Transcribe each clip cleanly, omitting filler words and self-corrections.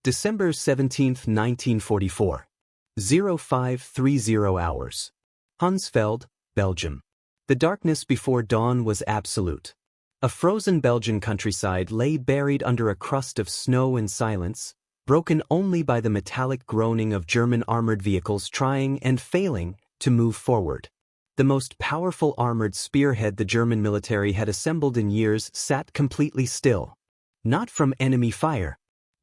December 17, 1944. 0530 hours. Hunsveld, Belgium. The darkness before dawn was absolute. A frozen Belgian countryside lay buried under a crust of snow and silence, broken only by the metallic groaning of German armored vehicles trying and failing to move forward. The most powerful armored spearhead the German military had assembled in years sat completely still. Not from enemy fire.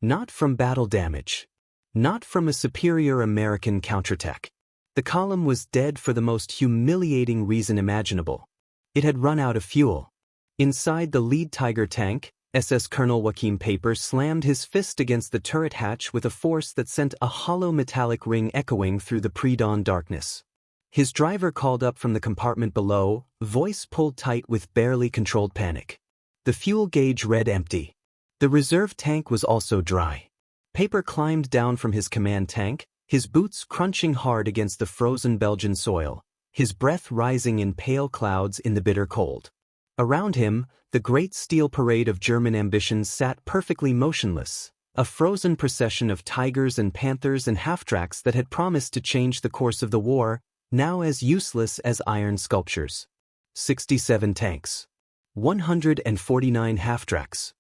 Not from battle damage. Not from a superior American counterattack. The column was dead for the most humiliating reason imaginable. It had run out of fuel. Inside the lead Tiger tank, SS Colonel Joachim Paper slammed his fist against the turret hatch with a force that sent a hollow metallic ring echoing through the pre-dawn darkness. His driver called up from the compartment below, voice pulled tight with barely controlled panic. The fuel gauge read empty. The reserve tank was also dry. Paper climbed down from his command tank, his boots crunching hard against the frozen Belgian soil, his breath rising in pale clouds in the bitter cold. Around him, the great steel parade of German ambitions sat perfectly motionless, a frozen procession of tigers and panthers and half-tracks that had promised to change the course of the war, now as useless as iron sculptures. 67 tanks. 149 half-tracks.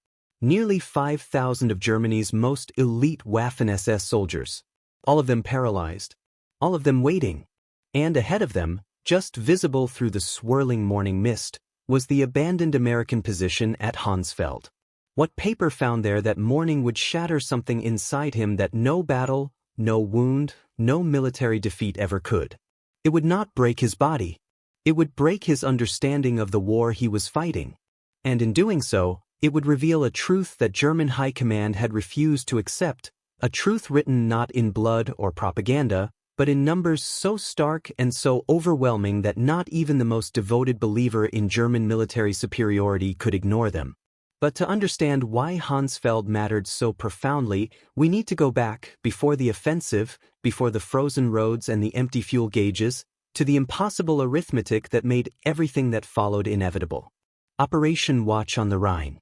Nearly 5,000 of Germany's most elite Waffen-SS soldiers. All of them paralyzed. All of them waiting. And ahead of them, just visible through the swirling morning mist, was the abandoned American position at Hunsfeld. What Paper found there that morning would shatter something inside him that no battle, no wound, no military defeat ever could. It would not break his body. It would break his understanding of the war he was fighting. And in doing so, it would reveal a truth that German high command had refused to accept, a truth written not in blood or propaganda, but in numbers so stark and so overwhelming that not even the most devoted believer in German military superiority could ignore them. But to understand why Hunsfeld mattered so profoundly, we need to go back, before the offensive, before the frozen roads and the empty fuel gauges, to the impossible arithmetic that made everything that followed inevitable. Operation Watch on the Rhine.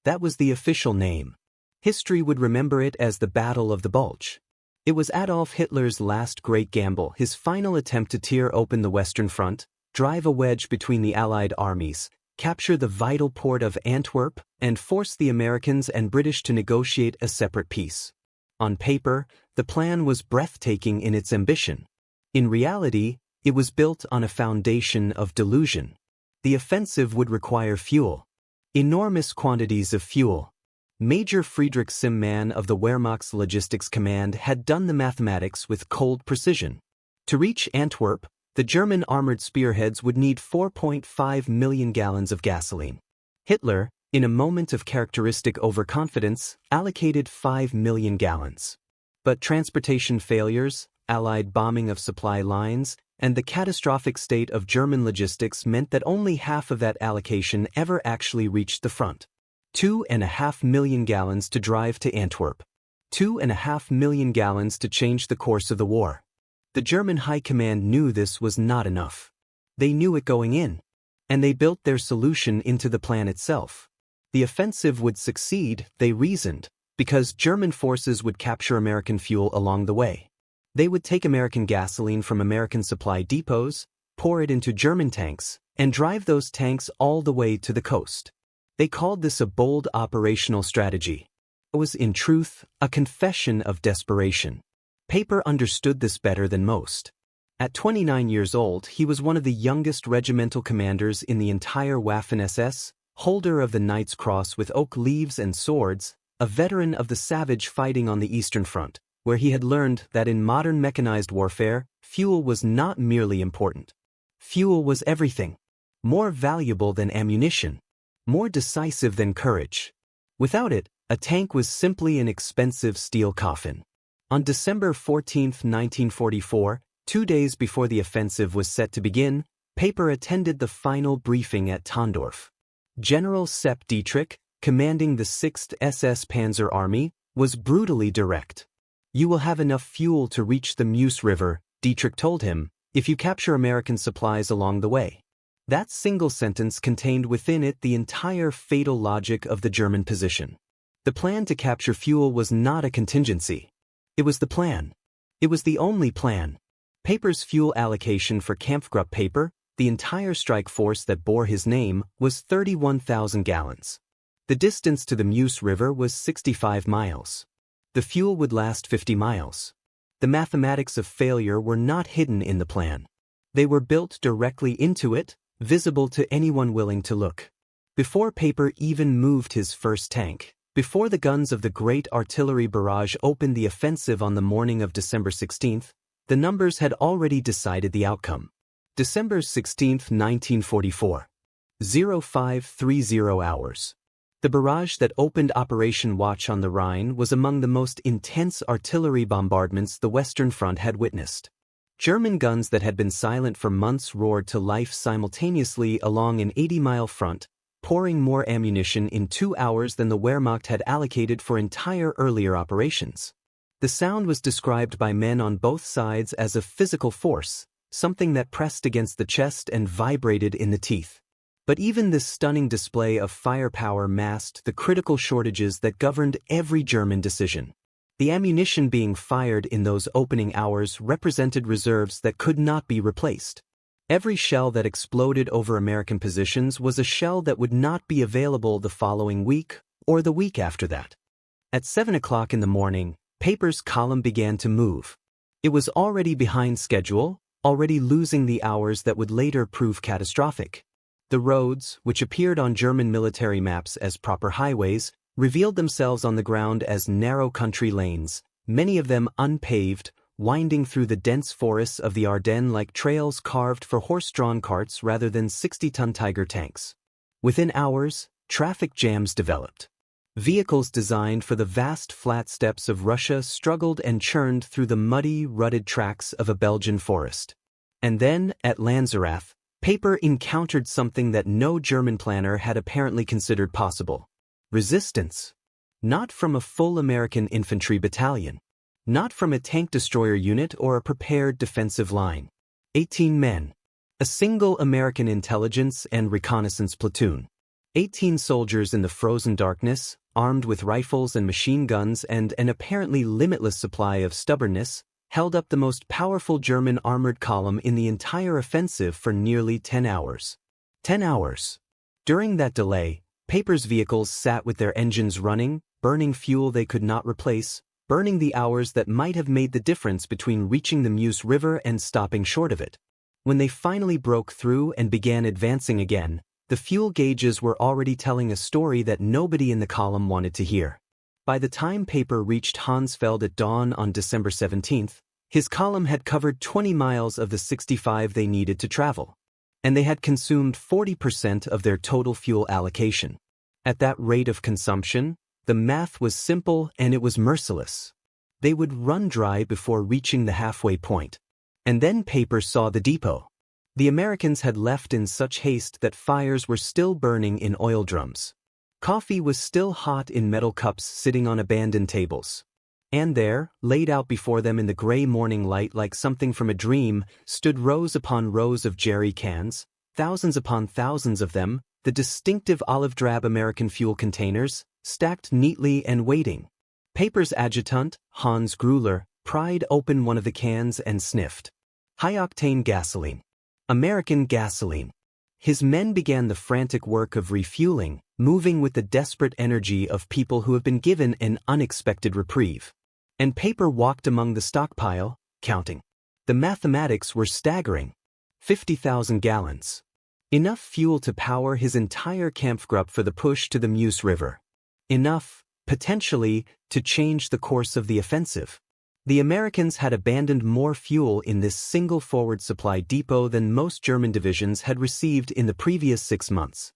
That was the official name. History would remember it as the Battle of the Bulge. It was Adolf Hitler's last great gamble, his final attempt to tear open the Western Front, drive a wedge between the Allied armies, capture the vital port of Antwerp, and force the Americans and British to negotiate a separate peace. On paper, the plan was breathtaking in its ambition. In reality, it was built on a foundation of delusion. The offensive would require fuel. Enormous quantities of fuel. Major Friedrich Simmann of the Wehrmacht's Logistics Command had done the mathematics with cold precision. To reach Antwerp, the German armored spearheads would need 4.5 million gallons of gasoline. Hitler, in a moment of characteristic overconfidence, allocated 5 million gallons. But transportation failures, Allied bombing of supply lines, and the catastrophic state of German logistics meant that only half of that allocation ever actually reached the front. 2.5 million gallons to drive to Antwerp. 2.5 million gallons to change the course of the war. The German High Command knew this was not enough. They knew it going in. And they built their solution into the plan itself. The offensive would succeed, they reasoned, because German forces would capture American fuel along the way. They would take American gasoline from American supply depots, pour it into German tanks, and drive those tanks all the way to the coast. They called this a bold operational strategy. It was, in truth, a confession of desperation. Paper understood this better than most. At 29 years old, he was one of the youngest regimental commanders in the entire Waffen-SS, holder of the Knight's Cross with oak leaves and swords, a veteran of the savage fighting on the Eastern Front, where he had learned that in modern mechanized warfare, fuel was not merely important. Fuel was everything. More valuable than ammunition. More decisive than courage. Without it, a tank was simply an expensive steel coffin. On December 14, 1944, 2 days before the offensive was set to begin, Paper attended the final briefing at Tondorf. General Sepp Dietrich, commanding the 6th SS Panzer Army, was brutally direct. "You will have enough fuel to reach the Meuse River," Dietrich told him, "if you capture American supplies along the way." That single sentence contained within it the entire fatal logic of the German position. The plan to capture fuel was not a contingency. It was the plan. It was the only plan. Paper's fuel allocation for Kampfgruppe Paper, the entire strike force that bore his name, was 31,000 gallons. The distance to the Meuse River was 65 miles. The fuel would last 50 miles. The mathematics of failure were not hidden in the plan. They were built directly into it, visible to anyone willing to look. Before Paper even moved his first tank, before the guns of the great artillery barrage opened the offensive on the morning of December 16, the numbers had already decided the outcome. December 16, 1944. 0530 hours. The barrage that opened Operation Watch on the Rhine was among the most intense artillery bombardments the Western Front had witnessed. German guns that had been silent for months roared to life simultaneously along an 80-mile front, pouring more ammunition in 2 hours than the Wehrmacht had allocated for entire earlier operations. The sound was described by men on both sides as a physical force, something that pressed against the chest and vibrated in the teeth. But even this stunning display of firepower masked the critical shortages that governed every German decision. The ammunition being fired in those opening hours represented reserves that could not be replaced. Every shell that exploded over American positions was a shell that would not be available the following week or the week after that. At 7 o'clock in the morning, Paper's column began to move. It was already behind schedule, already losing the hours that would later prove catastrophic. The roads, which appeared on German military maps as proper highways, revealed themselves on the ground as narrow country lanes, many of them unpaved, winding through the dense forests of the Ardennes like trails carved for horse-drawn carts rather than 60-ton Tiger tanks. Within hours, traffic jams developed. Vehicles designed for the vast flat steppes of Russia struggled and churned through the muddy, rutted tracks of a Belgian forest. And then, at Lanzerath, Paper encountered something that no German planner had apparently considered possible. Resistance. Not from a full American infantry battalion. Not from a tank destroyer unit or a prepared defensive line. 18 men. A single American intelligence and reconnaissance platoon. 18 soldiers in the frozen darkness, armed with rifles and machine guns and an apparently limitless supply of stubbornness, held up the most powerful German armored column in the entire offensive for nearly 10 hours. 10 hours. During that delay, Paper's vehicles sat with their engines running, burning fuel they could not replace, burning the hours that might have made the difference between reaching the Meuse River and stopping short of it. When they finally broke through and began advancing again, the fuel gauges were already telling a story that nobody in the column wanted to hear. By the time Paper reached Hansfeld at dawn on December 17th, his column had covered 20 miles of the 65 they needed to travel. And they had consumed 40% of their total fuel allocation. At that rate of consumption, the math was simple and it was merciless. They would run dry before reaching the halfway point. And then Paper saw the depot. The Americans had left in such haste that fires were still burning in oil drums. Coffee was still hot in metal cups sitting on abandoned tables. And there, laid out before them in the gray morning light like something from a dream, stood rows upon rows of jerry cans, thousands upon thousands of them, the distinctive olive-drab American fuel containers, stacked neatly and waiting. Paper's adjutant, Hans Gruller, pried open one of the cans and sniffed. High-octane gasoline. American gasoline. His men began the frantic work of refueling, moving with the desperate energy of people who have been given an unexpected reprieve. And Paper walked among the stockpile, counting. The mathematics were staggering. 50,000 gallons. Enough fuel to power his entire Kampfgruppe for the push to the Meuse River. Enough, potentially, to change the course of the offensive. The Americans had abandoned more fuel in this single forward supply depot than most German divisions had received in the previous 6 months.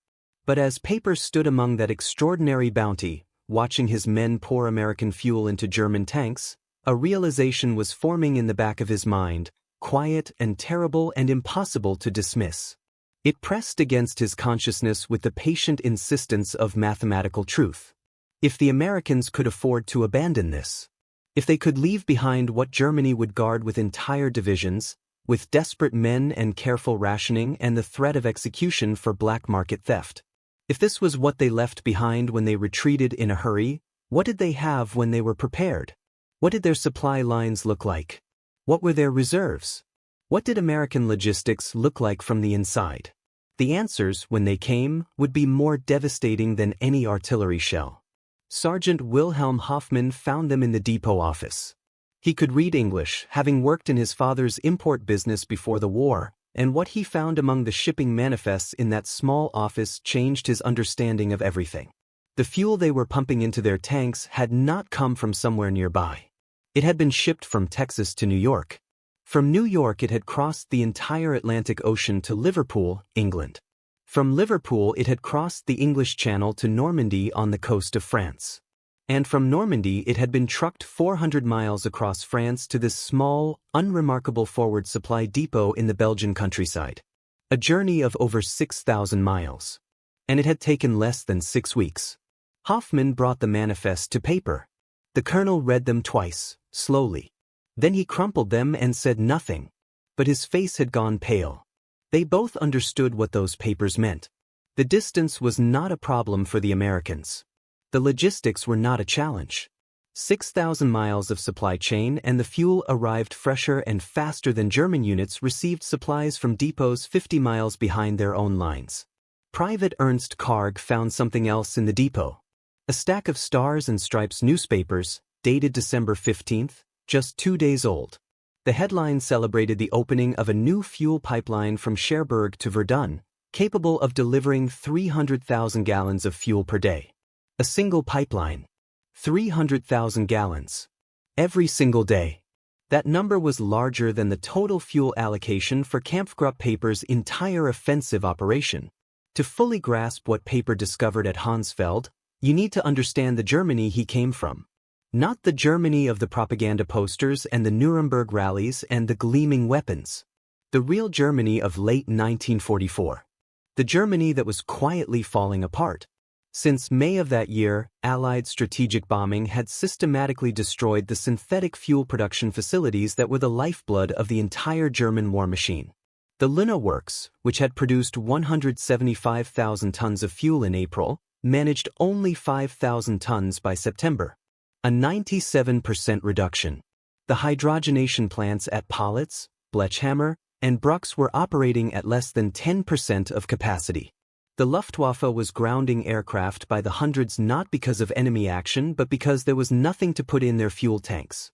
But as Paper stood among that extraordinary bounty, watching his men pour American fuel into German tanks, a realization was forming in the back of his mind, quiet and terrible and impossible to dismiss. It pressed against his consciousness with the patient insistence of mathematical truth. If the Americans could afford to abandon this, if they could leave behind what Germany would guard with entire divisions, with desperate men and careful rationing and the threat of execution for black market theft, if this was what they left behind when they retreated in a hurry, What did they have when they were prepared? What did their supply lines look like? What were their reserves? What did American logistics look like from the inside? The answers, when they came, would be more devastating than any artillery shell. Sergeant Wilhelm Hoffman found them in the depot office. He could read English, having worked in his father's import business before the war, and what he found among the shipping manifests in that small office changed his understanding of everything. The fuel they were pumping into their tanks had not come from somewhere nearby. It had been shipped from Texas to New York. From New York it had crossed the entire Atlantic Ocean to Liverpool, England. From Liverpool it had crossed the English Channel to Normandy on the coast of France. And from Normandy it had been trucked 400 miles across France to this small, unremarkable forward supply depot in the Belgian countryside. A journey of over 6,000 miles. And it had taken less than 6 weeks. Hoffman brought the manifest to paper. The colonel read them twice, slowly. Then he crumpled them and said nothing. But his face had gone pale. They both understood what those papers meant. The distance was not a problem for the Americans. The logistics were not a challenge. 6,000 miles of supply chain and the fuel arrived fresher and faster than German units received supplies from depots 50 miles behind their own lines. Private Ernst Karg found something else in the depot. A stack of Stars and Stripes newspapers, dated December 15th, just 2 days old. The headline celebrated the opening of a new fuel pipeline from Cherbourg to Verdun, capable of delivering 300,000 gallons of fuel per day. A single pipeline. 300,000 gallons. Every single day. That number was larger than the total fuel allocation for Kampfgruppe Paper's entire offensive operation. To fully grasp what Paper discovered at Hansfeld, you need to understand the Germany he came from. Not the Germany of the propaganda posters and the Nuremberg rallies and the gleaming weapons. The real Germany of late 1944. The Germany that was quietly falling apart. Since May of that year, Allied strategic bombing had systematically destroyed the synthetic fuel production facilities that were the lifeblood of the entire German war machine. The Luna Works, which had produced 175,000 tons of fuel in April, managed only 5,000 tons by September. A 97% reduction. The hydrogenation plants at Palitz, Blechhammer, and Brucks were operating at less than 10% of capacity. The Luftwaffe was grounding aircraft by the hundreds not because of enemy action but because there was nothing to put in their fuel tanks.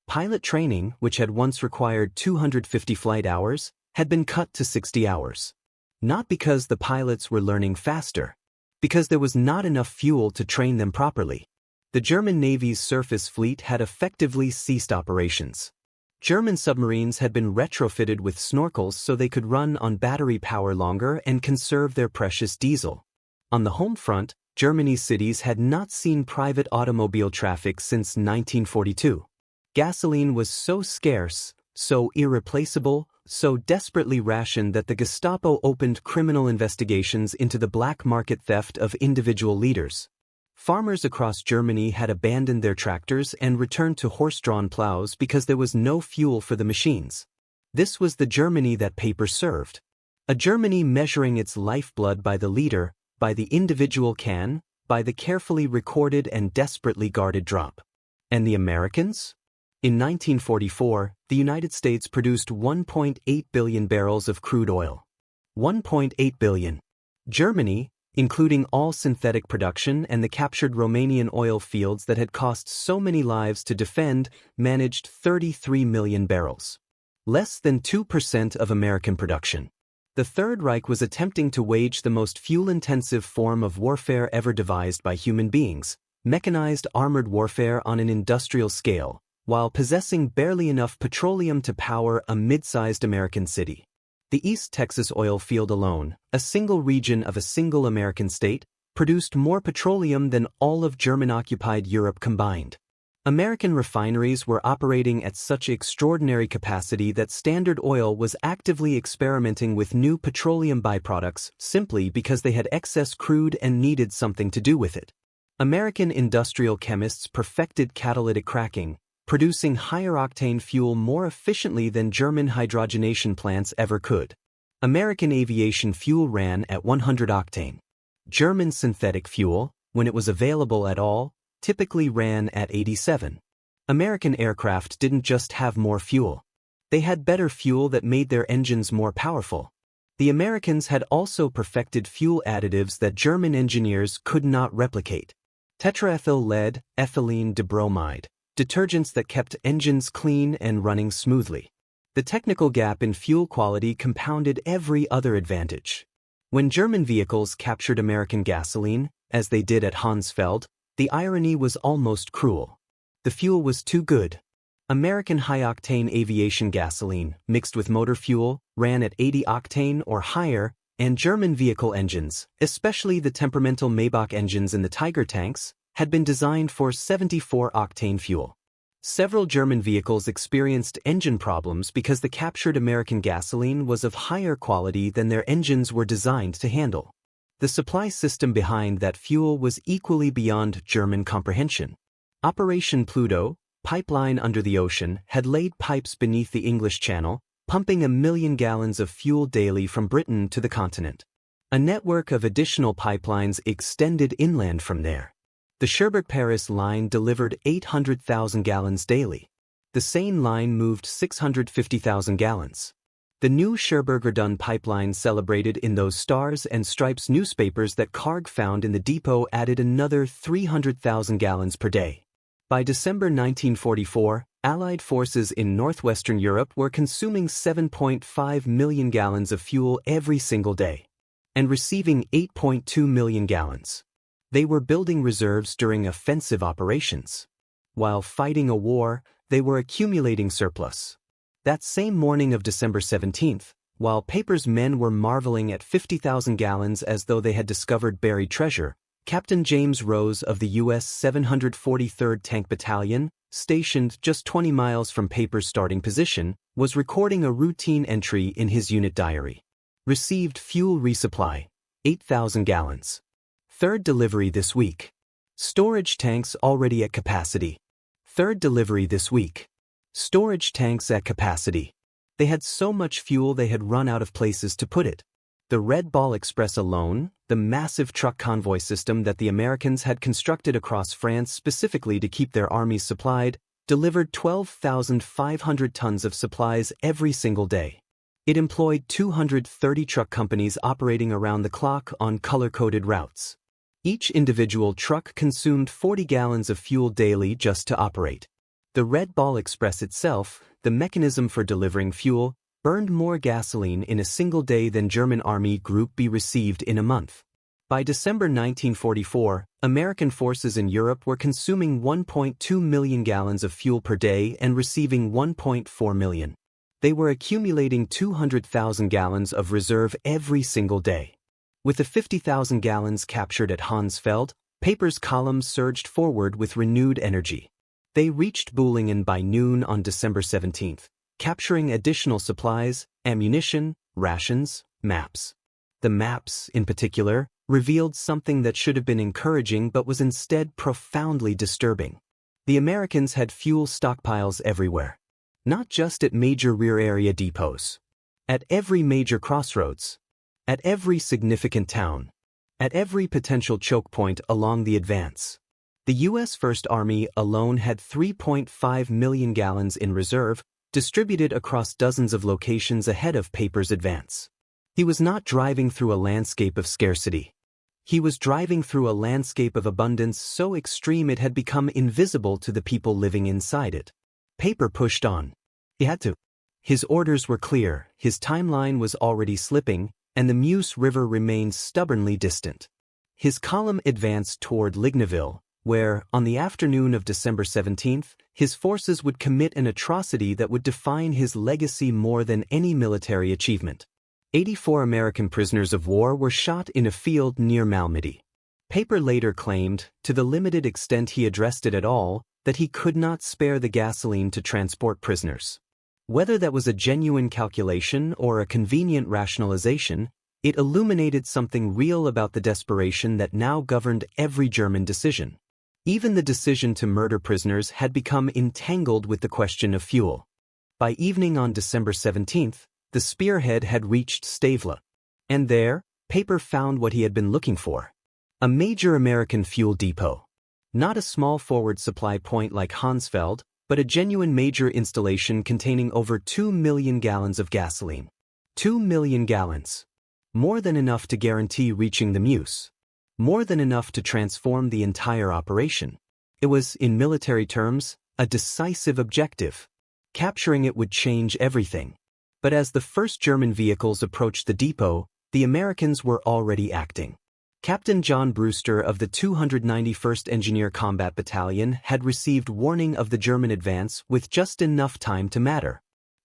Pilot training, which had once required 250 flight hours, had been cut to 60 hours. Not because the pilots were learning faster. Because there was not enough fuel to train them properly. The German Navy's surface fleet had effectively ceased operations. German submarines had been retrofitted with snorkels so they could run on battery power longer and conserve their precious diesel. On the home front, Germany's cities had not seen private automobile traffic since 1942. Gasoline was so scarce, so irreplaceable, so desperately rationed that the Gestapo opened criminal investigations into the black market theft of individual liters. Farmers across Germany had abandoned their tractors and returned to horse-drawn plows because there was no fuel for the machines. This was the Germany that Paper served. A Germany measuring its lifeblood by the liter, by the individual can, by the carefully recorded and desperately guarded drop. And the Americans? In 1944, the United States produced 1.8 billion barrels of crude oil. 1.8 billion. Germany, including all synthetic production and the captured Romanian oil fields that had cost so many lives to defend, managed 33 million barrels. Less than 2% of American production. The Third Reich was attempting to wage the most fuel-intensive form of warfare ever devised by human beings, mechanized armored warfare on an industrial scale, while possessing barely enough petroleum to power a mid-sized American city. The East Texas oil field alone, a single region of a single American state, produced more petroleum than all of German-occupied Europe combined. American refineries were operating at such extraordinary capacity that Standard Oil was actively experimenting with new petroleum byproducts simply because they had excess crude and needed something to do with it. American industrial chemists perfected catalytic cracking, producing higher-octane fuel more efficiently than German hydrogenation plants ever could. American aviation fuel ran at 100 octane. German synthetic fuel, when it was available at all, typically ran at 87. American aircraft didn't just have more fuel. They had better fuel that made their engines more powerful. The Americans had also perfected fuel additives that German engineers could not replicate. Tetraethyl lead, ethylene dibromide, detergents that kept engines clean and running smoothly. The technical gap in fuel quality compounded every other advantage. When German vehicles captured American gasoline, as they did at Hansfeld, the irony was almost cruel. The fuel was too good. American high-octane aviation gasoline, mixed with motor fuel, ran at 80 octane or higher, and German vehicle engines, especially the temperamental Maybach engines in the Tiger tanks, had been designed for 74 octane fuel. Several German vehicles experienced engine problems because the captured American gasoline was of higher quality than their engines were designed to handle. The supply system behind that fuel was equally beyond German comprehension. Operation Pluto, pipeline under the ocean, had laid pipes beneath the English Channel, pumping 1 million gallons of fuel daily from Britain to the continent. A network of additional pipelines extended inland from there. The Cherbourg-Paris line delivered 800,000 gallons daily. The Seine line moved 650,000 gallons. The new Cherbourg-Verdun pipeline celebrated in those Stars and Stripes newspapers that Carg found in the depot added another 300,000 gallons per day. By December 1944, Allied forces in northwestern Europe were consuming 7.5 million gallons of fuel every single day and receiving 8.2 million gallons. They were building reserves during offensive operations. While fighting a war, they were accumulating surplus. That same morning of December 17th, while Paper's men were marveling at 50,000 gallons as though they had discovered buried treasure, Captain James Rose of the U.S. 743rd Tank Battalion, stationed just 20 miles from Paper's starting position, was recording a routine entry in his unit diary. Received fuel resupply, 8,000 gallons. Third delivery this week. Storage tanks already at capacity. Third delivery this week. Storage tanks at capacity. They had so much fuel they had run out of places to put it. The Red Ball Express alone, the massive truck convoy system that the Americans had constructed across France specifically to keep their armies supplied, delivered 12,500 tons of supplies every single day. It employed 230 truck companies operating around the clock on color-coded routes. Each individual truck consumed 40 gallons of fuel daily just to operate. The Red Ball Express itself, the mechanism for delivering fuel, burned more gasoline in a single day than German Army Group B received in a month. By December 1944, American forces in Europe were consuming 1.2 million gallons of fuel per day and receiving 1.4 million. They were accumulating 200,000 gallons of reserve every single day. With the 50,000 gallons captured at Hansfeld, Paper's columns surged forward with renewed energy. They reached Boulingen by noon on December 17th, capturing additional supplies, ammunition, rations, maps. The maps, in particular, revealed something that should have been encouraging but was instead profoundly disturbing. The Americans had fuel stockpiles everywhere. Not just at major rear area depots. At every major crossroads. At every significant town. At every potential choke point along the advance. The U.S. First Army alone had 3.5 million gallons in reserve, distributed across dozens of locations ahead of Paper's advance. He was not driving through a landscape of scarcity. He was driving through a landscape of abundance so extreme it had become invisible to the people living inside it. Paper pushed on. He had to. His orders were clear, his timeline was already slipping, and the Meuse River remained stubbornly distant. His column advanced toward Ligneville, where, on the afternoon of December 17th, his forces would commit an atrocity that would define his legacy more than any military achievement. 84 American prisoners of war were shot in a field near Malmedy. Paper later claimed, to the limited extent he addressed it at all, that he could not spare the gasoline to transport prisoners. Whether that was a genuine calculation or a convenient rationalization, it illuminated something real about the desperation that now governed every German decision. Even the decision to murder prisoners had become entangled with the question of fuel. By evening on December 17th, the spearhead had reached Stavla. And there, Paper found what he had been looking for. A major American fuel depot. Not a small forward supply point like Hansfeld, but a genuine major installation containing over 2 million gallons of gasoline. 2 million gallons. More than enough to guarantee reaching the Meuse. More than enough to transform the entire operation. It was, in military terms, a decisive objective. Capturing it would change everything. But as the first German vehicles approached the depot, the Americans were already acting. Captain John Brewster of the 291st Engineer Combat Battalion had received warning of the German advance with just enough time to matter.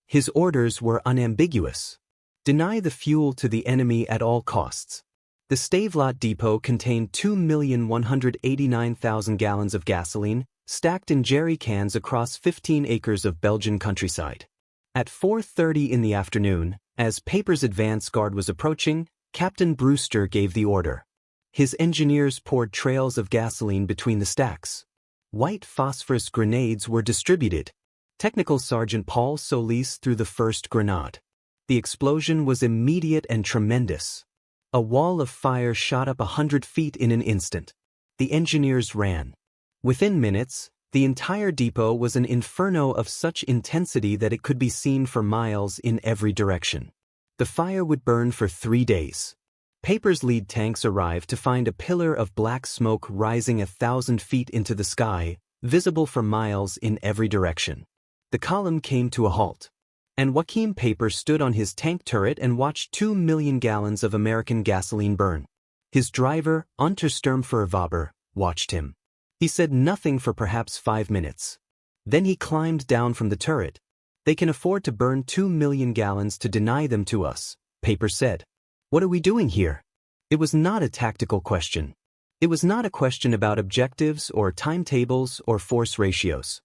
His orders were unambiguous. Deny the fuel to the enemy at all costs. The Stavelot depot contained 2,189,000 gallons of gasoline, stacked in jerry cans across 15 acres of Belgian countryside. At 4:30 in the afternoon, as Paper's advance guard was approaching, Captain Brewster gave the order. His engineers poured trails of gasoline between the stacks. White phosphorus grenades were distributed. Technical Sergeant Paul Solis threw the first grenade. The explosion was immediate and tremendous. A wall of fire shot up 100 feet in an instant. The engineers ran. Within minutes, the entire depot was an inferno of such intensity that it could be seen for miles in every direction. The fire would burn for 3 days. Paper's lead tanks arrived to find a pillar of black smoke rising 1,000 feet into the sky, visible for miles in every direction. The column came to a halt. And Joachim Paper stood on his tank turret and watched 2 million gallons of American gasoline burn. His driver, Untersturmführer, watched him. He said nothing for perhaps 5 minutes. Then he climbed down from the turret. "They can afford to burn 2 million gallons to deny them to us," Paper said. "What are we doing here?" It was not a tactical question. It was not a question about objectives or timetables or force ratios.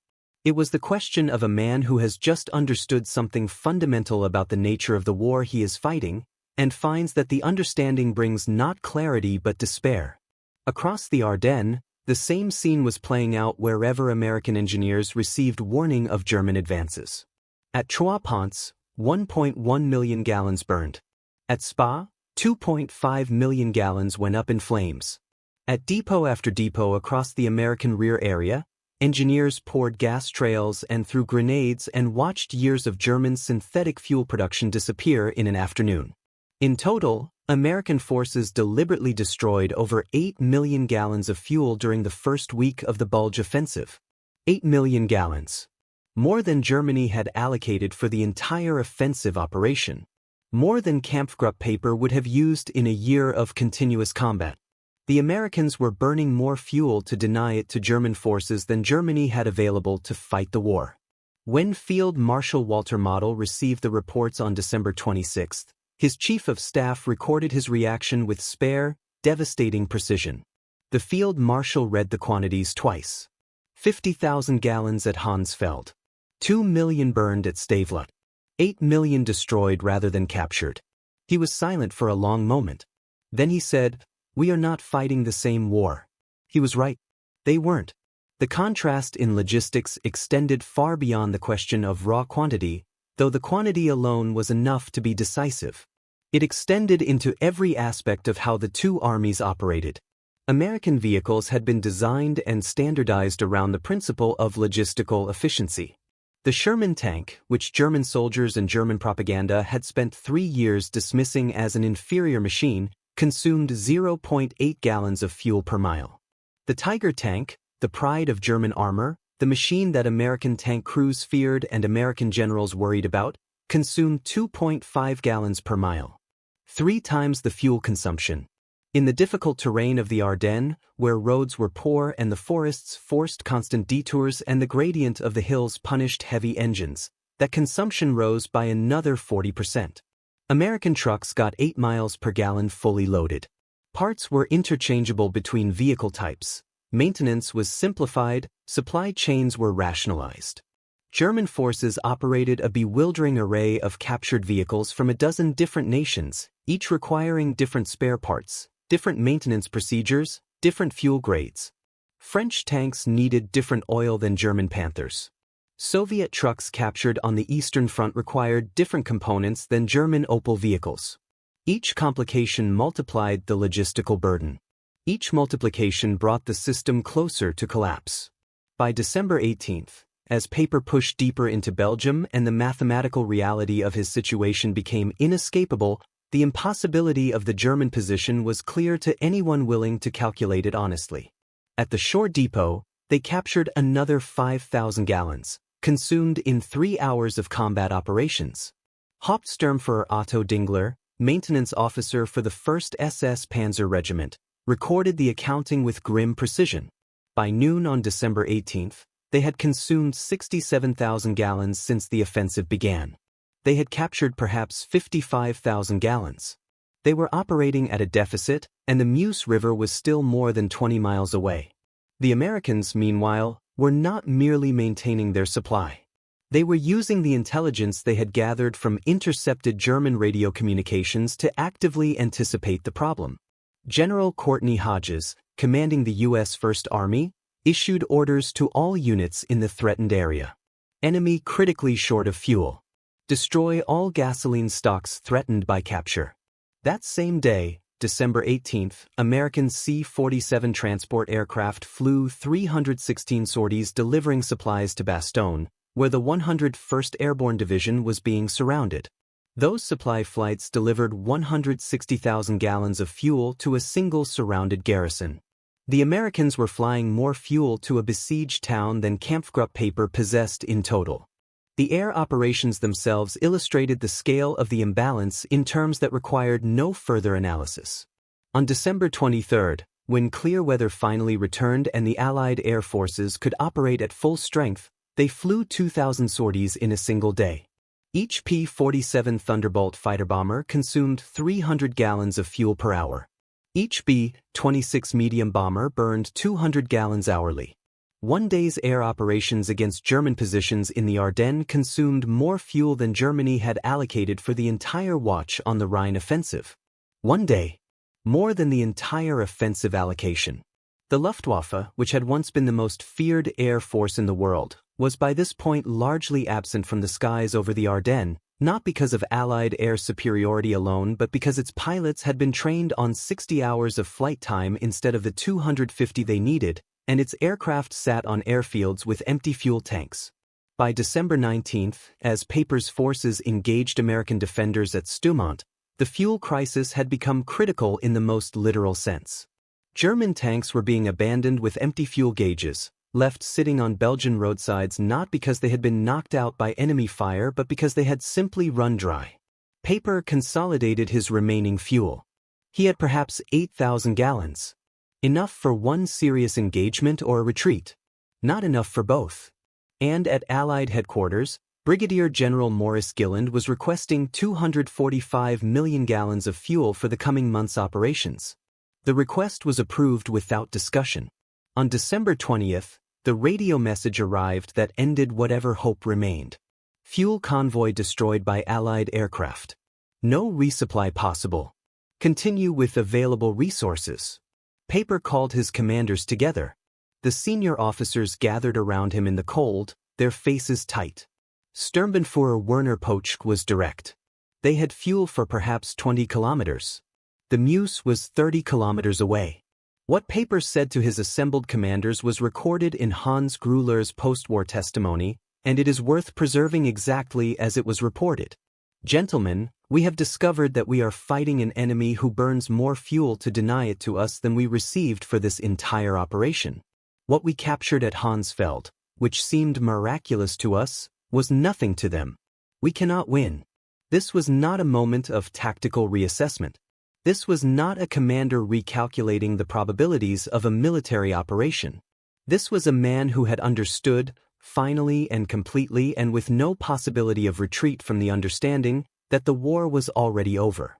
It was the question of a man who has just understood something fundamental about the nature of the war he is fighting, and finds that the understanding brings not clarity but despair. Across the Ardennes, the same scene was playing out wherever American engineers received warning of German advances. At Trois-Ponts, 1.1 million gallons burned. At Spa, 2.5 million gallons went up in flames. At depot after depot across the American rear area, engineers poured gas trails and threw grenades and watched years of German synthetic fuel production disappear in an afternoon. In total, American forces deliberately destroyed over 8 million gallons of fuel during the first week of the Bulge offensive. 8 million gallons. More than Germany had allocated for the entire offensive operation. More than Kampfgruppe Paper would have used in a year of continuous combat. The Americans were burning more fuel to deny it to German forces than Germany had available to fight the war. When Field Marshal Walter Model received the reports on December 26, his chief of staff recorded his reaction with spare, devastating precision. The Field Marshal read the quantities twice. 50,000 gallons at Hansfeld. 2 million burned at Stavelot. 8 million destroyed rather than captured. He was silent for a long moment. Then he said, "We are not fighting the same war." He was right. They weren't. The contrast in logistics extended far beyond the question of raw quantity, though the quantity alone was enough to be decisive. It extended into every aspect of how the two armies operated. American vehicles had been designed and standardized around the principle of logistical efficiency. The Sherman tank, which German soldiers and German propaganda had spent 3 years dismissing as an inferior machine, consumed 0.8 gallons of fuel per mile. The Tiger tank, the pride of German armor, the machine that American tank crews feared and American generals worried about, consumed 2.5 gallons per mile. 3 times the fuel consumption. In the difficult terrain of the Ardennes, where roads were poor and the forests forced constant detours and the gradient of the hills punished heavy engines, that consumption rose by another 40%. American trucks got 8 miles per gallon fully loaded. Parts were interchangeable between vehicle types. Maintenance was simplified, supply chains were rationalized. German forces operated a bewildering array of captured vehicles from a dozen different nations, each requiring different spare parts, different maintenance procedures, different fuel grades. French tanks needed different oil than German Panthers. Soviet trucks captured on the Eastern Front required different components than German Opel vehicles. Each complication multiplied the logistical burden. Each multiplication brought the system closer to collapse. By December 18th, as paper pushed deeper into Belgium and the mathematical reality of his situation became inescapable, the impossibility of the German position was clear to anyone willing to calculate it honestly. At the shore depot, they captured another 5,000 gallons, consumed in 3 hours of combat operations. Hauptsturmführer Otto Dingler, maintenance officer for the 1st SS Panzer Regiment, recorded the accounting with grim precision. By noon on December 18th, they had consumed 67,000 gallons since the offensive began. They had captured perhaps 55,000 gallons. They were operating at a deficit, and the Meuse River was still more than 20 miles away. The Americans, meanwhile, were not merely maintaining their supply. They were using the intelligence they had gathered from intercepted German radio communications to actively anticipate the problem. General Courtney Hodges, commanding the U.S. First Army, issued orders to all units in the threatened area. Enemy critically short of fuel. Destroy all gasoline stocks threatened by capture. That same day, December 18th, American C-47 transport aircraft flew 316 sorties delivering supplies to Bastogne, where the 101st Airborne Division was being surrounded. Those supply flights delivered 160,000 gallons of fuel to a single surrounded garrison. The Americans were flying more fuel to a besieged town than Kampfgruppe paper possessed in total. The air operations themselves illustrated the scale of the imbalance in terms that required no further analysis. On December 23rd, when clear weather finally returned and the Allied air forces could operate at full strength, they flew 2,000 sorties in a single day. Each P-47 Thunderbolt fighter bomber consumed 300 gallons of fuel per hour. Each B-26 medium bomber burned 200 gallons hourly. One day's air operations against German positions in the Ardennes consumed more fuel than Germany had allocated for the entire watch on the Rhine offensive. One day, more than the entire offensive allocation. The Luftwaffe, which had once been the most feared air force in the world, was by this point largely absent from the skies over the Ardennes, not because of Allied air superiority alone but because its pilots had been trained on 60 hours of flight time instead of the 250 they needed, and its aircraft sat on airfields with empty fuel tanks. By December 19th, as Paper's forces engaged American defenders at Stoumont, the fuel crisis had become critical in the most literal sense. German tanks were being abandoned with empty fuel gauges, left sitting on Belgian roadsides not because they had been knocked out by enemy fire but because they had simply run dry. Paper consolidated his remaining fuel. He had perhaps 8,000 gallons. Enough for one serious engagement or a retreat. Not enough for both. And at Allied headquarters, Brigadier General Maurice Gilland was requesting 245 million gallons of fuel for the coming month's operations. The request was approved without discussion. On December 20th, the radio message arrived that ended whatever hope remained. Fuel convoy destroyed by Allied aircraft. No resupply possible. Continue with available resources. Paper called his commanders together. The senior officers gathered around him in the cold, their faces tight. Sturmbannführer Werner Pochk was direct. They had fuel for perhaps 20 kilometers. The Meuse was 30 kilometers away. What Paper said to his assembled commanders was recorded in Hans Grüller's post-war testimony, and it is worth preserving exactly as it was reported. Gentlemen, we have discovered that we are fighting an enemy who burns more fuel to deny it to us than we received for this entire operation. What we captured at Hansfeld, which seemed miraculous to us, was nothing to them. We cannot win. This was not a moment of tactical reassessment. This was not a commander recalculating the probabilities of a military operation. This was a man who had understood, finally and completely and with no possibility of retreat from the understanding, that the war was already over.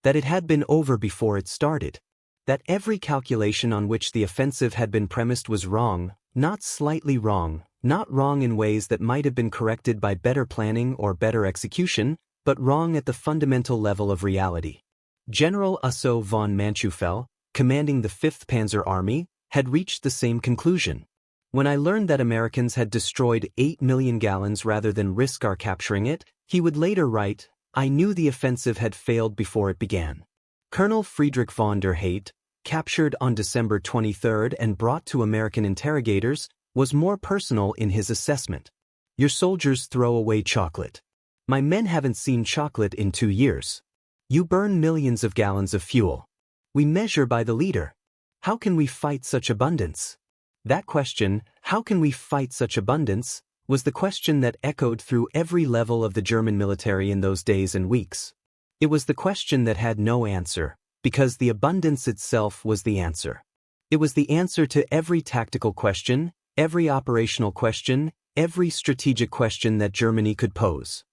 That it had been over before it started. That every calculation on which the offensive had been premised was wrong, not slightly wrong, not wrong in ways that might have been corrected by better planning or better execution, but wrong at the fundamental level of reality. General Usso von Manschufel, commanding the 5th Panzer Army, had reached the same conclusion. When I learned that Americans had destroyed 8 million gallons rather than risk our capturing it, he would later write, I knew the offensive had failed before it began. Colonel Friedrich von der Heydt, captured on December 23 and brought to American interrogators, was more personal in his assessment. Your soldiers throw away chocolate. My men haven't seen chocolate in 2 years. You burn millions of gallons of fuel. We measure by the liter. How can we fight such abundance? That question, how can we fight such abundance, was the question that echoed through every level of the German military in those days and weeks. It was the question that had no answer, because the abundance itself was the answer. It was the answer to every tactical question, every operational question, every strategic question that Germany could pose.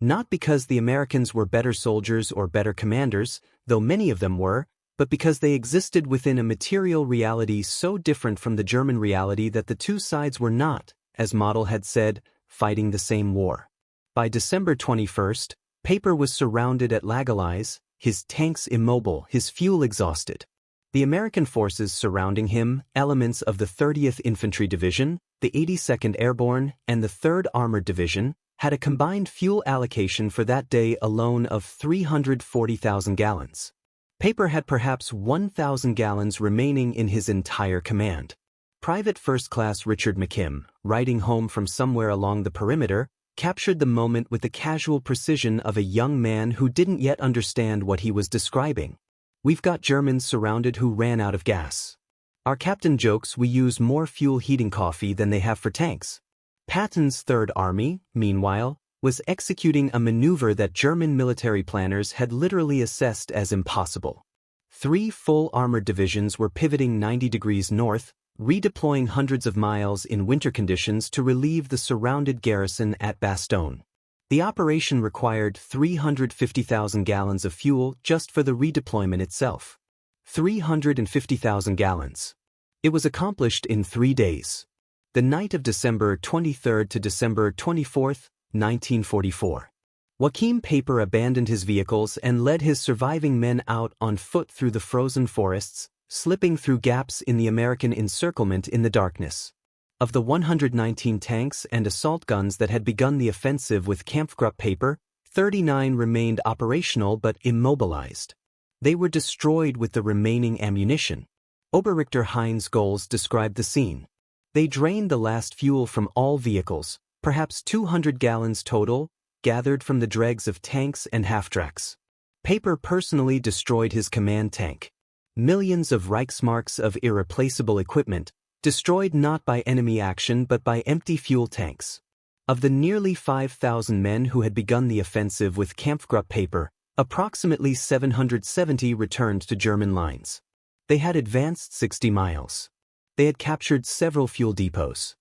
Not because the Americans were better soldiers or better commanders, though many of them were, but because they existed within a material reality so different from the German reality that the two sides were not, as Model had said, fighting the same war. By December 21, Paper was surrounded at Lagelais, his tanks immobile, his fuel exhausted. The American forces surrounding him, elements of the 30th Infantry Division, the 82nd Airborne, and the 3rd Armored Division, had a combined fuel allocation for that day alone of 340,000 gallons. Paper had perhaps 1,000 gallons remaining in his entire command. Private First Class Richard McKim, riding home from somewhere along the perimeter, captured the moment with the casual precision of a young man who didn't yet understand what he was describing. We've got Germans surrounded who ran out of gas. Our captain jokes we use more fuel heating coffee than they have for tanks. Patton's Third Army, meanwhile, was executing a maneuver that German military planners had literally assessed as impossible. 3 full armored divisions were pivoting 90 degrees north, redeploying hundreds of miles in winter conditions to relieve the surrounded garrison at Bastogne. The operation required 350,000 gallons of fuel just for the redeployment itself. 350,000 gallons. It was accomplished in 3 days. The night of December 23 to December 24, 1944. Joachim Paper abandoned his vehicles and led his surviving men out on foot through the frozen forests, slipping through gaps in the American encirclement in the darkness. Of the 119 tanks and assault guns that had begun the offensive with Kampfgruppe Paper, 39 remained operational but immobilized. They were destroyed with the remaining ammunition. Oberrichter Heinz Goals described the scene. They drained the last fuel from all vehicles, perhaps 200 gallons total, gathered from the dregs of tanks and half-tracks. Paper personally destroyed his command tank. Millions of Reichsmarks of irreplaceable equipment, destroyed not by enemy action but by empty fuel tanks. Of the nearly 5,000 men who had begun the offensive with Kampfgruppe Paper, approximately 770 returned to German lines. They had advanced 60 miles. They had captured several fuel depots.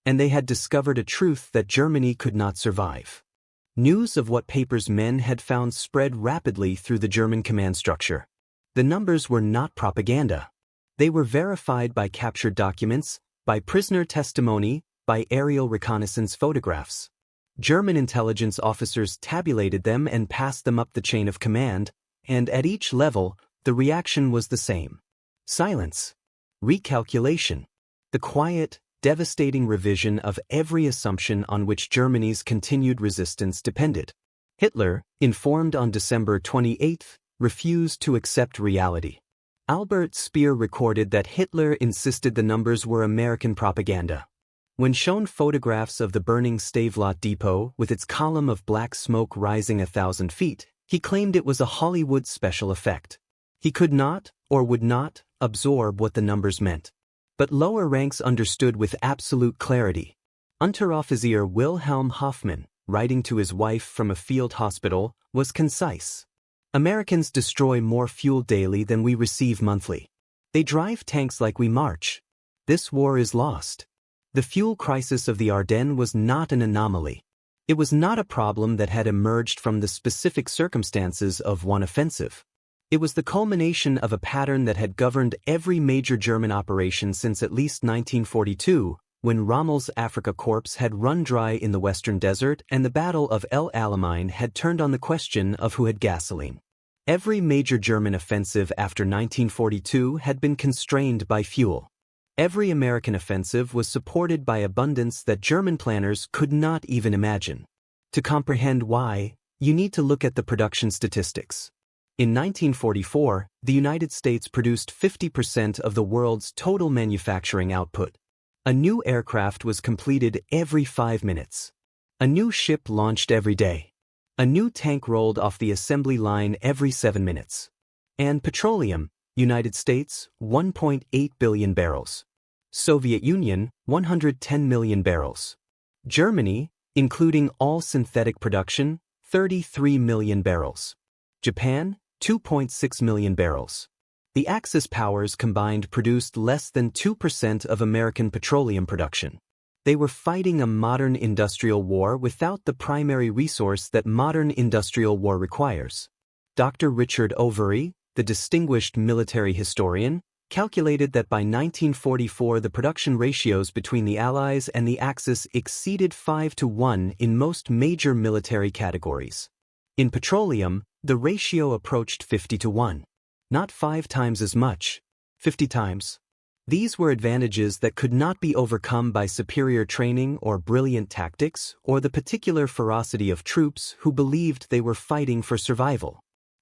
And they had discovered a truth that Germany could not survive. News of what Paper's men had found spread rapidly through the German command structure. The numbers were not propaganda. They were verified by captured documents, by prisoner testimony, by aerial reconnaissance photographs. German intelligence officers tabulated them and passed them up the chain of command, and at each level, the reaction was the same. Silence. Recalculation. The quiet, devastating revision of every assumption on which Germany's continued resistance depended. Hitler, informed on December 28, refused to accept reality. Albert Speer recorded that Hitler insisted the numbers were American propaganda. When shown photographs of the burning Stavelot depot with its column of black smoke rising 1,000 feet, he claimed it was a Hollywood special effect. He could not, or would not, absorb what the numbers meant. But lower ranks understood with absolute clarity. Unteroffizier Wilhelm Hoffmann, writing to his wife from a field hospital, was concise. Americans destroy more fuel daily than we receive monthly. They drive tanks like we march. This war is lost. The fuel crisis of the Ardennes was not an anomaly. It was not a problem that had emerged from the specific circumstances of one offensive. It was the culmination of a pattern that had governed every major German operation since at least 1942, when Rommel's Afrika Korps had run dry in the Western Desert and the Battle of El Alamein had turned on the question of who had gasoline. Every major German offensive after 1942 had been constrained by fuel. Every American offensive was supported by abundance that German planners could not even imagine. To comprehend why, you need to look at the production statistics. In 1944, the United States produced 50% of the world's total manufacturing output. A new aircraft was completed every 5 minutes. A new ship launched every day. A new tank rolled off the assembly line every 7 minutes. And petroleum, United States, 1.8 billion barrels. Soviet Union, 110 million barrels. Germany, including all synthetic production, 33 million barrels. Japan, 2.6 million barrels. The Axis powers combined produced less than 2% of American petroleum production. They were fighting a modern industrial war without the primary resource that modern industrial war requires. Dr. Richard Overy, the distinguished military historian, calculated that by 1944 the production ratios between the Allies and the Axis exceeded 5-to-1 in most major military categories. In petroleum, the ratio approached 50-to-1. Not 5 times as much, 50 times. These were advantages that could not be overcome by superior training or brilliant tactics or the particular ferocity of troops who believed they were fighting for survival.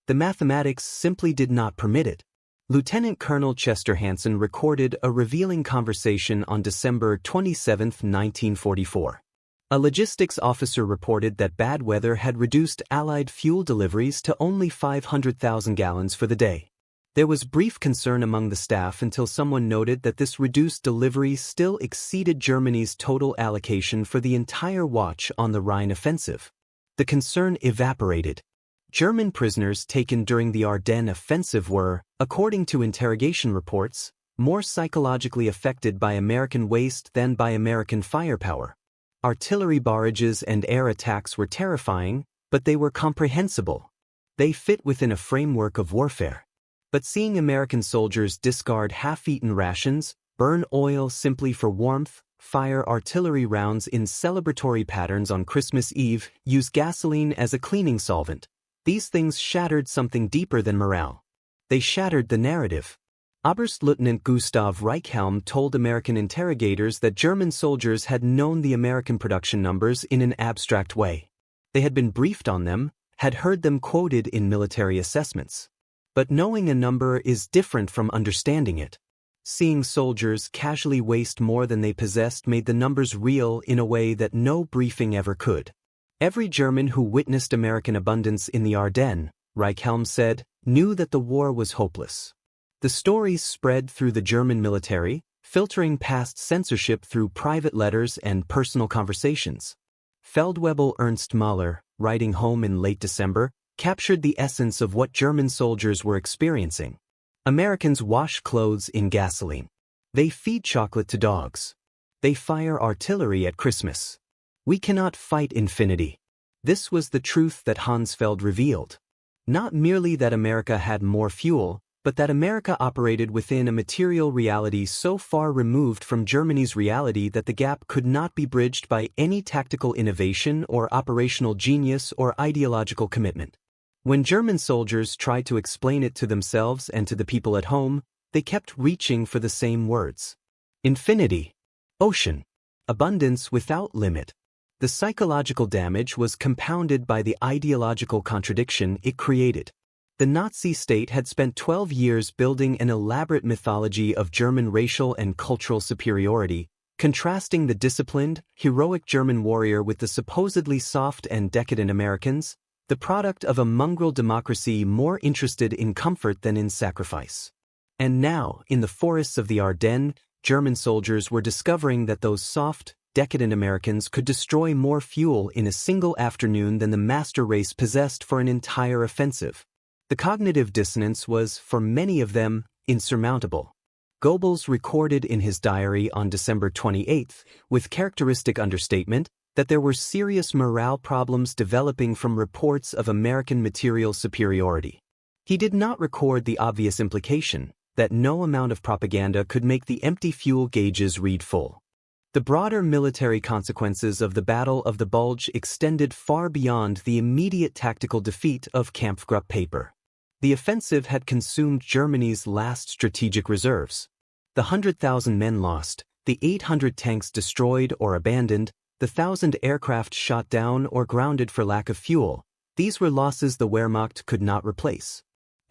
The mathematics simply did not permit it. Lieutenant Colonel Chester Hansen recorded a revealing conversation on December 27, 1944. A logistics officer reported that bad weather had reduced Allied fuel deliveries to only 500,000 gallons for the day. There was brief concern among the staff until someone noted that this reduced delivery still exceeded Germany's total allocation for the entire watch on the Rhine offensive. The concern evaporated. German prisoners taken during the Ardennes offensive were, according to interrogation reports, more psychologically affected by American waste than by American firepower. Artillery barrages and air attacks were terrifying, but they were comprehensible. They fit within a framework of warfare. But seeing American soldiers discard half-eaten rations, burn oil simply for warmth, fire artillery rounds in celebratory patterns on Christmas Eve, use gasoline as a cleaning solvent, these things shattered something deeper than morale. They shattered the narrative. Oberstleutnant Gustav Reichhelm told American interrogators that German soldiers had known the American production numbers in an abstract way. They had been briefed on them, had heard them quoted in military assessments. But knowing a number is different from understanding it. Seeing soldiers casually waste more than they possessed made the numbers real in a way that no briefing ever could. Every German who witnessed American abundance in the Ardennes, Reichhelm said, knew that the war was hopeless. The stories spread through the German military, filtering past censorship through private letters and personal conversations. Feldwebel Ernst Mahler, writing home in late December, captured the essence of what German soldiers were experiencing. Americans wash clothes in gasoline. They feed chocolate to dogs. They fire artillery at Christmas. We cannot fight infinity. This was the truth that Hansfeld revealed. Not merely that America had more fuel, but that America operated within a material reality so far removed from Germany's reality that the gap could not be bridged by any tactical innovation or operational genius or ideological commitment. When German soldiers tried to explain it to themselves and to the people at home, they kept reaching for the same words. Infinity. Ocean. Abundance without limit. The psychological damage was compounded by the ideological contradiction it created. The Nazi state had spent 12 years building an elaborate mythology of German racial and cultural superiority, contrasting the disciplined, heroic German warrior with the supposedly soft and decadent Americans, the product of a mongrel democracy more interested in comfort than in sacrifice. And now, in the forests of the Ardennes, German soldiers were discovering that those soft, decadent Americans could destroy more fuel in a single afternoon than the master race possessed for an entire offensive. The cognitive dissonance was, for many of them, insurmountable. Goebbels recorded in his diary on December 28, with characteristic understatement, that there were serious morale problems developing from reports of American material superiority. He did not record the obvious implication that no amount of propaganda could make the empty fuel gauges read full. The broader military consequences of the Battle of the Bulge extended far beyond the immediate tactical defeat of Kampfgruppe paper. The offensive had consumed Germany's last strategic reserves. The 100,000 men lost, the 800 tanks destroyed or abandoned, the 1,000 aircraft shot down or grounded for lack of fuel, these were losses the Wehrmacht could not replace.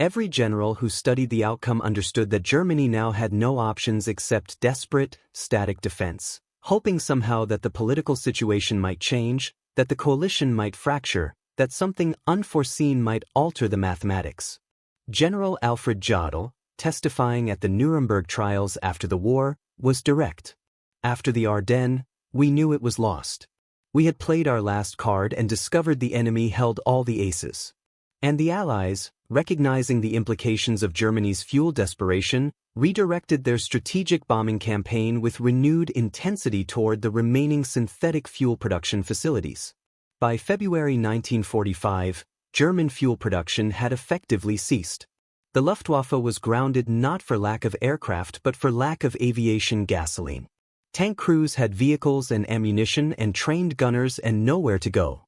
Every general who studied the outcome understood that Germany now had no options except desperate, static defense, hoping somehow that the political situation might change, that the coalition might fracture, that something unforeseen might alter the mathematics. General Alfred Jodl, testifying at the Nuremberg trials after the war, was direct. After the Ardennes, we knew it was lost. We had played our last card and discovered the enemy held all the aces. And the Allies, recognizing the implications of Germany's fuel desperation, redirected their strategic bombing campaign with renewed intensity toward the remaining synthetic fuel production facilities. By February 1945, German fuel production had effectively ceased. The Luftwaffe was grounded not for lack of aircraft but for lack of aviation gasoline. Tank crews had vehicles and ammunition and trained gunners and nowhere to go.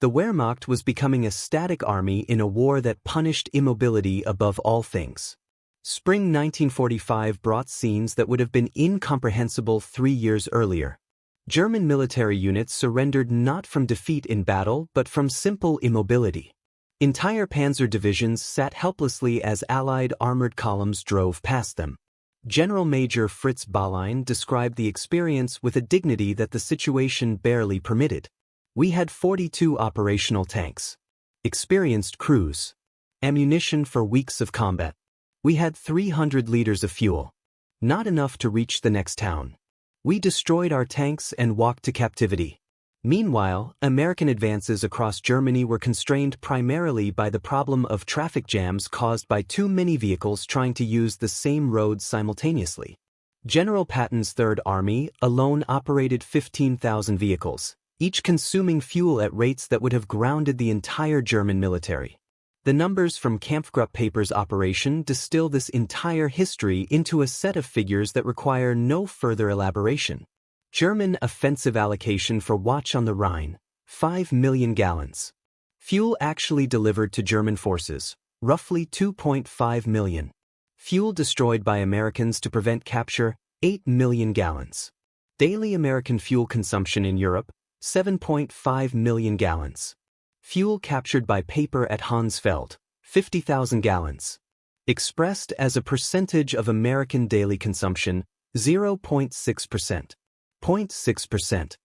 The Wehrmacht was becoming a static army in a war that punished immobility above all things. Spring 1945 brought scenes that would have been incomprehensible 3 years earlier. German military units surrendered not from defeat in battle but from simple immobility. Entire panzer divisions sat helplessly as Allied armored columns drove past them. General Major Fritz Baulein described the experience with a dignity that the situation barely permitted. We had 42 operational tanks, experienced crews, ammunition for weeks of combat. We had 300 liters of fuel. Not enough to reach the next town. We destroyed our tanks and walked to captivity. Meanwhile, American advances across Germany were constrained primarily by the problem of traffic jams caused by too many vehicles trying to use the same roads simultaneously. General Patton's Third Army alone operated 15,000 vehicles, each consuming fuel at rates that would have grounded the entire German military. The numbers from Kampfgruppe Paper's operation distill this entire history into a set of figures that require no further elaboration. German offensive allocation for Watch on the Rhine, 5 million gallons. Fuel actually delivered to German forces, roughly 2.5 million. Fuel destroyed by Americans to prevent capture, 8 million gallons. Daily American fuel consumption in Europe, 7.5 million gallons. Fuel captured by Paper at Hansfeld, 50,000 gallons. Expressed as a percentage of American daily consumption, 0.6%. 0.6%.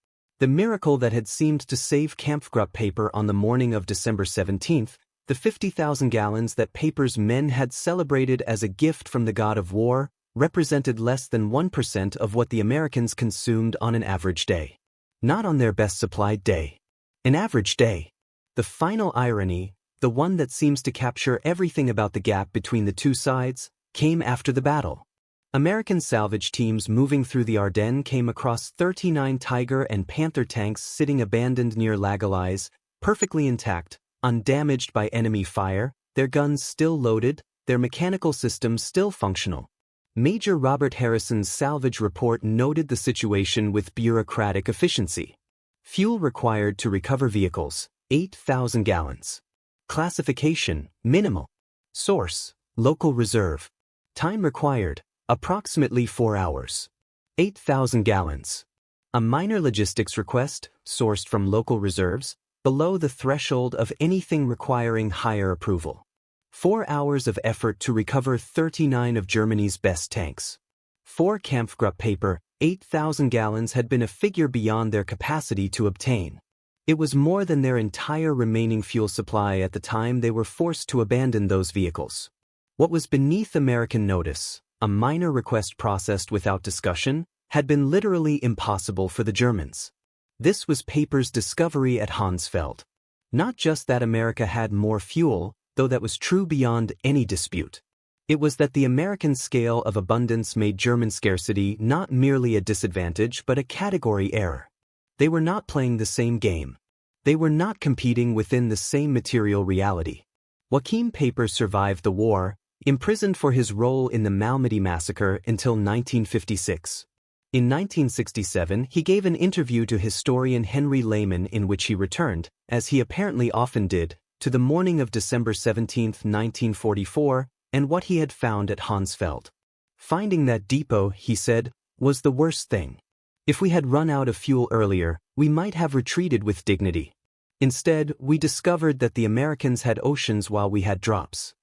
The miracle that had seemed to save Kampfgruppe Paper on the morning of December 17th, the 50,000 gallons that Paper's men had celebrated as a gift from the god of war, represented less than 1% of what the Americans consumed on an average day. Not on their best supplied day. An average day. The final irony, the one that seems to capture everything about the gap between the two sides, came after the battle. American salvage teams moving through the Ardennes came across 39 Tiger and Panther tanks sitting abandoned near Laguiles, perfectly intact, undamaged by enemy fire, their guns still loaded, their mechanical systems still functional. Major Robert Harrison's salvage report noted the situation with bureaucratic efficiency. Fuel required to recover vehicles, 8,000 gallons. Classification, minimal. Source, local reserve. Time required, approximately 4 hours. 8,000 gallons. A minor logistics request, sourced from local reserves, below the threshold of anything requiring higher approval. 4 hours of effort to recover 39 of Germany's best tanks. For Kampfgruppe Paper, 8,000 gallons had been a figure beyond their capacity to obtain. It was more than their entire remaining fuel supply at the time they were forced to abandon those vehicles. What was beneath American notice, a minor request processed without discussion, had been literally impossible for the Germans. This was Paper's discovery at Hansfeld. Not just that America had more fuel, though that was true beyond any dispute. It was that the American scale of abundance made German scarcity not merely a disadvantage but a category error. They were not playing the same game. They were not competing within the same material reality. Joachim Paper survived the war, imprisoned for his role in the Malmedy massacre until 1956. In 1967, he gave an interview to historian Henry Lehman in which he returned, as he apparently often did, to the morning of December 17, 1944, and what he had found at Hansfeld. Finding that depot, he said, was the worst thing. If we had run out of fuel earlier, we might have retreated with dignity. Instead, we discovered that the Americans had oceans while we had drops.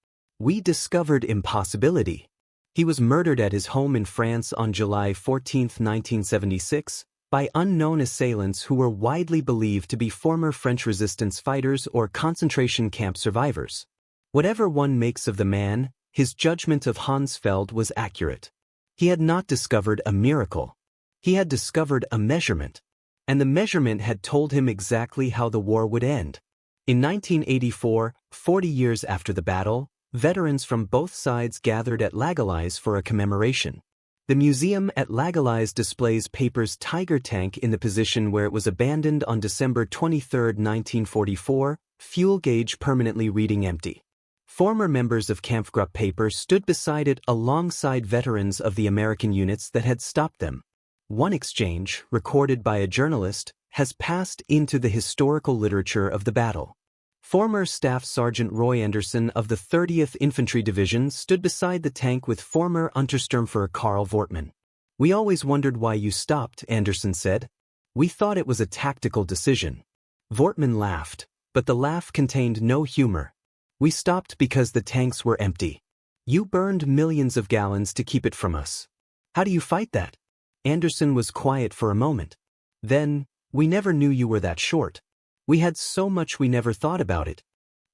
We discovered impossibility. He was murdered at his home in France on July 14, 1976, by unknown assailants who were widely believed to be former French resistance fighters or concentration camp survivors. Whatever one makes of the man, his judgment of Hansfeld was accurate. He had not discovered a miracle. He had discovered a measurement. And the measurement had told him exactly how the war would end. In 1984, 40 years after the battle, veterans from both sides gathered at WWII for a commemoration. The museum at WWII displays Paper's Tiger tank in the position where it was abandoned on December 23, 1944, fuel gauge permanently reading empty. Former members of Kampfgruppe Paper stood beside it alongside veterans of the American units that had stopped them. One exchange, recorded by a journalist, has passed into the historical literature of the battle. Former Staff Sergeant Roy Anderson of the 30th Infantry Division stood beside the tank with former Untersturmführer Karl Wortmann. "We always wondered why you stopped," Anderson said. "We thought it was a tactical decision." Wortmann laughed, but the laugh contained no humor. "We stopped because the tanks were empty. You burned millions of gallons to keep it from us. How do you fight that?" Anderson was quiet for a moment. Then, "We never knew you were that short. We had so much we never thought about it.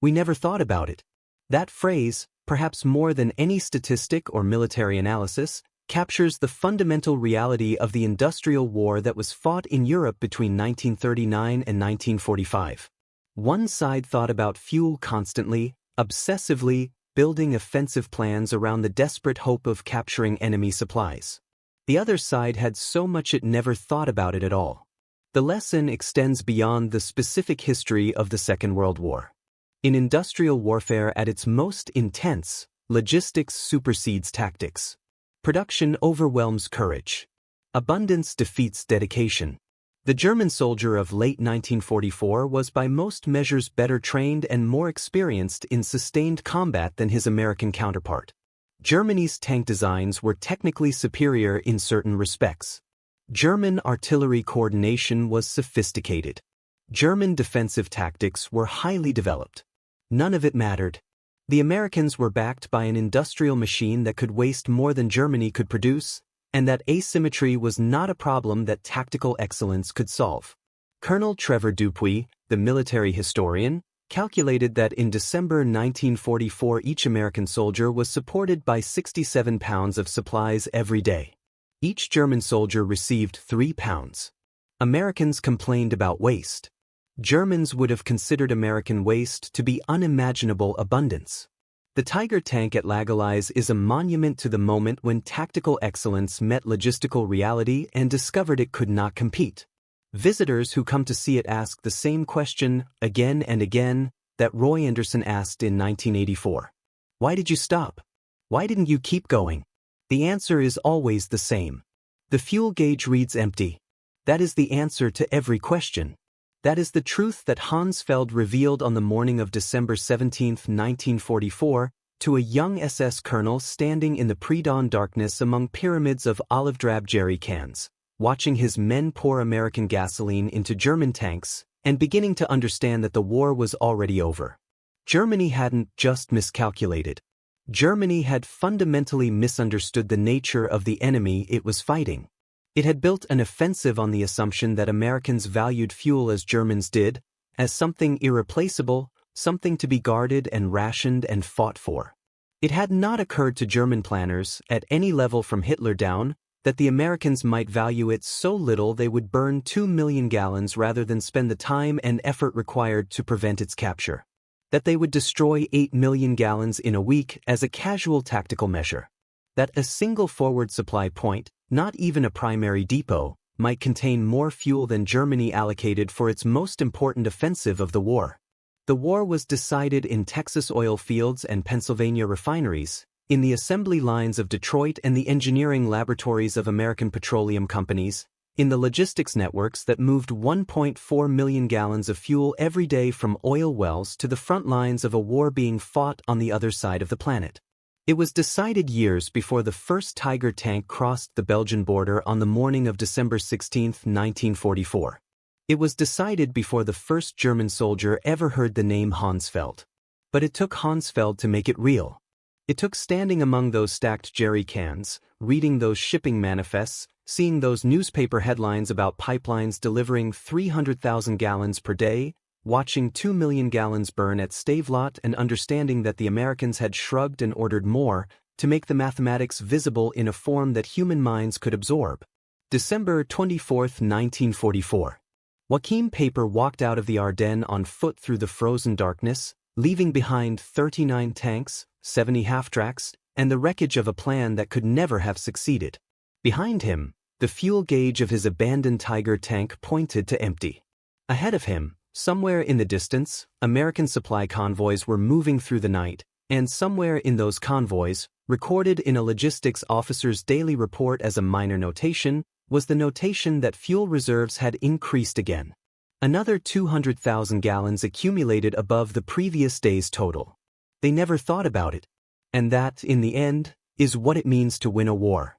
We never thought about it." That phrase, perhaps more than any statistic or military analysis, captures the fundamental reality of the industrial war that was fought in Europe between 1939 and 1945. One side thought about fuel constantly, obsessively, building offensive plans around the desperate hope of capturing enemy supplies. The other side had so much it never thought about it at all. The lesson extends beyond the specific history of the Second World War. In industrial warfare at its most intense, logistics supersedes tactics. Production overwhelms courage. Abundance defeats dedication. The German soldier of late 1944 was by most measures better trained and more experienced in sustained combat than his American counterpart. Germany's tank designs were technically superior in certain respects. German artillery coordination was sophisticated. German defensive tactics were highly developed. None of it mattered. The Americans were backed by an industrial machine that could waste more than Germany could produce, and that asymmetry was not a problem that tactical excellence could solve. Colonel Trevor Dupuy, the military historian, calculated that in December 1944 each American soldier was supported by 67 pounds of supplies every day. Each German soldier received 3 pounds. Americans complained about waste. Germans would have considered American waste to be unimaginable abundance. The Tiger tank at WWII is a monument to the moment when tactical excellence met logistical reality and discovered it could not compete. Visitors who come to see it ask the same question, again and again, that Roy Anderson asked in 1984. "Why did you stop? Why didn't you keep going?" The answer is always the same. The fuel gauge reads empty. That is the answer to every question. That is the truth that Hansfeld revealed on the morning of December 17, 1944, to a young SS colonel standing in the pre-dawn darkness among pyramids of olive-drab jerry cans, watching his men pour American gasoline into German tanks, and beginning to understand that the war was already over. Germany hadn't just miscalculated. Germany had fundamentally misunderstood the nature of the enemy it was fighting. It had built an offensive on the assumption that Americans valued fuel as Germans did, as something irreplaceable, something to be guarded and rationed and fought for. It had not occurred to German planners, at any level from Hitler down, that the Americans might value it so little they would burn 2 million gallons rather than spend the time and effort required to prevent its capture. That they would destroy 8 million gallons in a week as a casual tactical measure. That a single forward supply point, not even a primary depot, might contain more fuel than Germany allocated for its most important offensive of the war. The war was decided in Texas oil fields and Pennsylvania refineries, in the assembly lines of Detroit and the engineering laboratories of American petroleum companies, in the logistics networks that moved 1.4 million gallons of fuel every day from oil wells to the front lines of a war being fought on the other side of the planet. It was decided years before the first Tiger tank crossed the Belgian border on the morning of December 16, 1944. It was decided before the first German soldier ever heard the name Hansfeld. But it took Hansfeld to make it real. It took standing among those stacked jerry cans, reading those shipping manifests, seeing those newspaper headlines about pipelines delivering 300,000 gallons per day, watching 2 million gallons burn at Stavelot and understanding that the Americans had shrugged and ordered more, to make the mathematics visible in a form that human minds could absorb. December 24, 1944. Joachim Paper walked out of the Ardennes on foot through the frozen darkness, leaving behind 39 tanks, 70 half-tracks, and the wreckage of a plan that could never have succeeded. Behind him, the fuel gauge of his abandoned Tiger tank pointed to empty. Ahead of him, somewhere in the distance, American supply convoys were moving through the night, and somewhere in those convoys, recorded in a logistics officer's daily report as a minor notation, was the notation that fuel reserves had increased again. Another 200,000 gallons accumulated above the previous day's total. They never thought about it. And that, in the end, is what it means to win a war.